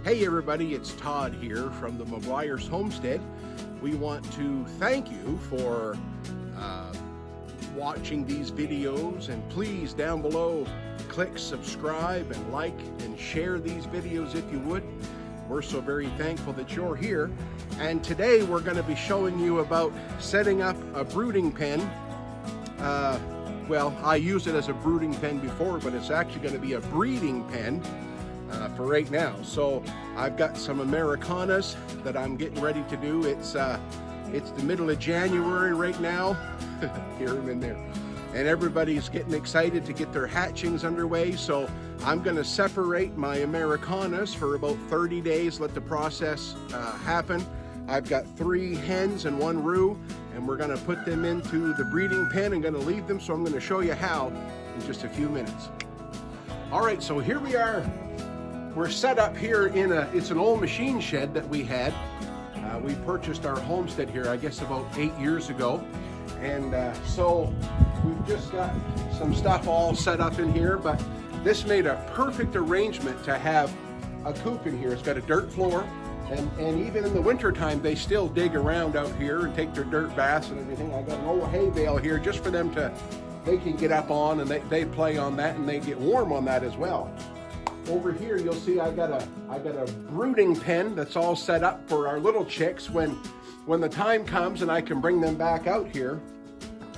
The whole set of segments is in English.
Hey everybody, it's Todd here from the McGuire's Homestead. We want to thank you for watching these videos, and please down below click subscribe and like and share these videos if you would. We're so very thankful that you're here. And today we're going to be showing you about setting up a brooding pen. Well, I used it as a brooding pen before, but it's actually going to be a breeding pen for right now. So I've got some Americanas that I'm getting ready to do. It's the middle of January right now. Hear them in there. And everybody's getting excited to get their hatchings underway. So I'm going to separate my Americanas for about 30 days, let the process happen. I've got 3 hens and 1 roux, and we're going to put them into the breeding pen and going to leave them. So I'm going to show you how in just a few minutes. All right, so here we are. We're set up here in it's an old machine shed that we had. We purchased our homestead here, I guess about 8 years ago. And so we've just got some stuff all set up in here, but this made a perfect arrangement to have a coop in here. It's got a dirt floor, and even in the winter time, they still dig around out here and take their dirt baths and everything. I got an old hay bale here just for them they can get up on, and they play on that, and they get warm on that as well. Over here, you'll see I got a brooding pen that's all set up for our little chicks when the time comes and I can bring them back out here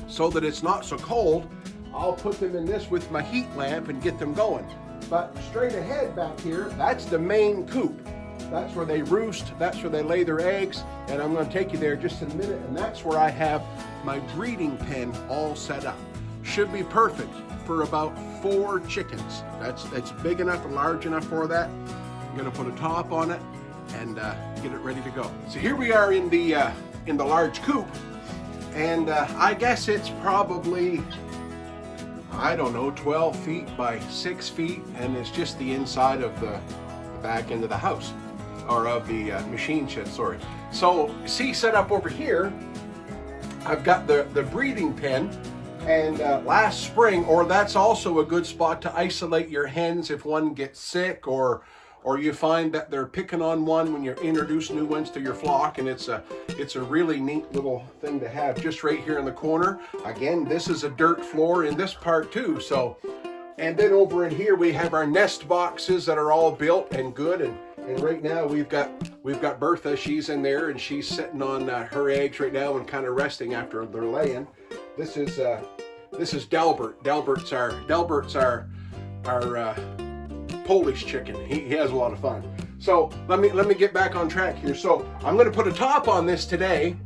so that it's not so cold. I'll put them in this with my heat lamp and get them going. But straight ahead back here, that's the main coop. That's where they roost, that's where they lay their eggs, and I'm going to take you there just in a minute, and that's where I have my breeding pen all set up. Should be perfect for about 4 chickens. That's big enough and large enough for that. I'm going to put a top on it and get it ready to go. So here we are in the large coop, and I guess it's probably, I don't know, 12 feet by 6 feet, and it's just the inside of the back end of the house, or of the machine shed, sorry. So see, set up over here, I've got the breeding pen. And last spring, or that's also a good spot to isolate your hens if one gets sick, or you find that they're picking on one when you introduce new ones to your flock, and it's a really neat little thing to have just right here in the corner. Again, this is a dirt floor in this part too. So, and then over in here we have our nest boxes that are all built and good, and right now we've got Bertha. She's in there and she's sitting on her eggs right now and kind of resting after they're laying. This is Delbert. Delbert's our Polish chicken. He has a lot of fun. So let me get back on track here. So I'm going to put a top on this today,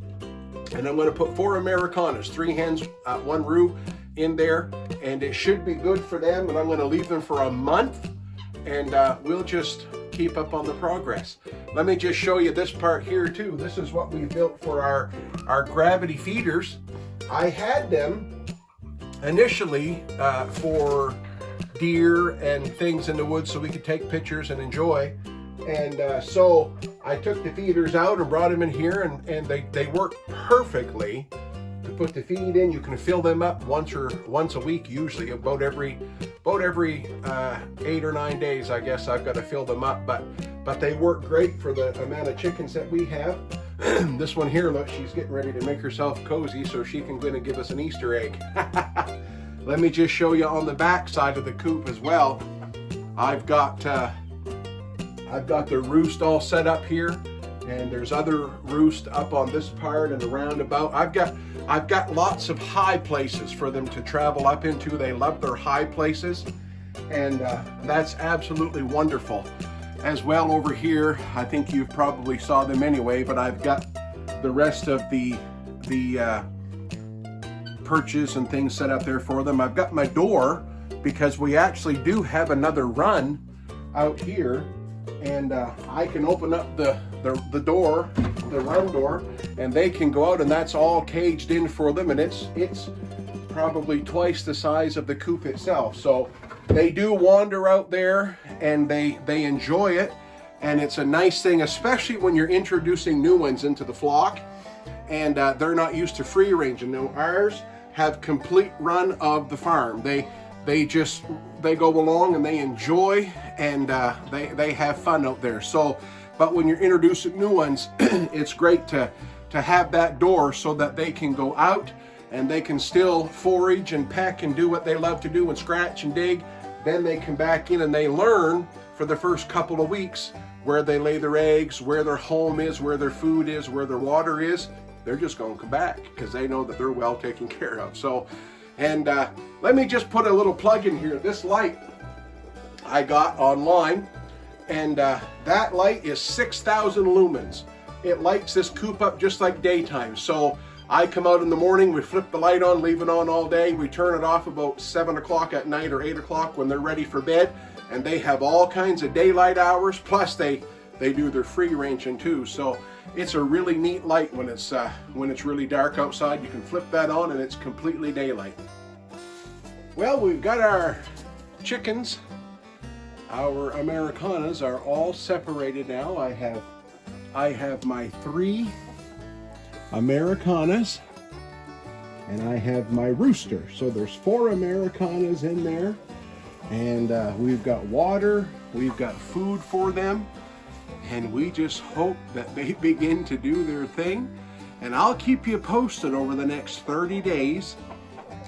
and I'm going to put 4 Americanas, 3 hens, 1 roux in there, and it should be good for them. And I'm going to leave them for a month, and we'll just keep up on the progress. Let me just show you this part here too. This is what we built for our gravity feeders. I had them initially for deer and things in the woods so we could take pictures and enjoy. And so I took the feeders out and brought them in here, and they work perfectly to put the feed in. You can fill them up once a week, usually about every 8 or 9 days, I guess I've got to fill them up. But they work great for the amount of chickens that we have. This one here, look, she's getting ready to make herself cozy so she can go in and give us an Easter egg. Let me just show you on the back side of the coop as well. I've got the roost all set up here, and there's other roost up on this part and around about. I've got lots of high places for them to travel up into. They love their high places, and that's absolutely wonderful. As well over here, I think you probably saw them anyway, but I've got the rest of the perches and things set up there for them. I've got my door, because we actually do have another run out here, and I can open up the door, the run door, and they can go out, and that's all caged in for them, and it's probably twice the size of the coop itself. So they do wander out there, and they enjoy it, and it's a nice thing, especially when you're introducing new ones into the flock, and they're not used to free range. And ours have complete run of the farm. they go along and they enjoy, and they have fun out there. So, but when you're introducing new ones, it's great to have that door so that they can go out and they can still forage and peck and do what they love to do and scratch and dig. Then they come back in and they learn for the first couple of weeks where they lay their eggs, where their home is, where their food is, where their water is. They're just going to come back because they know that they're well taken care of. So, and let me just put a little plug in here. This light I got online, and that light is 6,000 lumens. It lights this coop up just like daytime. So I come out in the morning, we flip the light on, leave it on all day. We turn it off about 7 o'clock at night or 8 o'clock when they're ready for bed. And they have all kinds of daylight hours, plus they do their free ranging too. So it's a really neat light when it's really dark outside. You can flip that on and it's completely daylight. Well, we've got our chickens. Our Americanas are all separated now. I have my 3 Americanas and I have my rooster. So there's 4 Americanas in there, and we've got water, we've got food for them, and we just hope that they begin to do their thing. And I'll keep you posted over the next 30 days.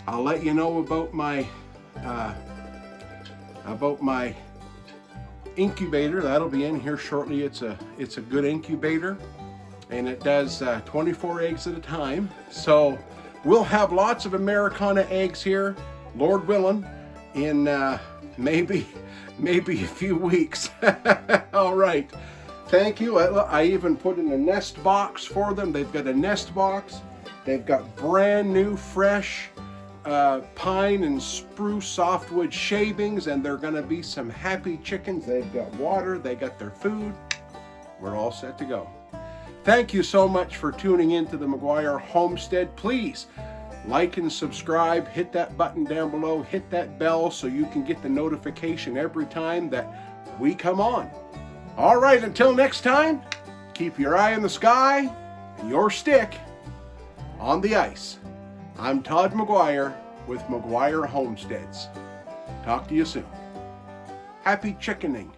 I'll let you know about my incubator. That'll be in here shortly. It's a good incubator, and it does 24 eggs at a time. So we'll have lots of Americana eggs here, Lord willing, in maybe a few weeks. All right. Thank you. I even put in a nest box for them. They've got a nest box. They've got brand new, fresh pine and spruce softwood shavings, and they're going to be some happy chickens. They've got water. They got their food. We're all set to go. Thank you so much for tuning in to the McGuire Homestead. Please like and subscribe. Hit that button down below. Hit that bell so you can get the notification every time that we come on. All right, until next time, keep your eye on the sky and your stick on the ice. I'm Todd McGuire with McGuire Homesteads. Talk to you soon. Happy chickening.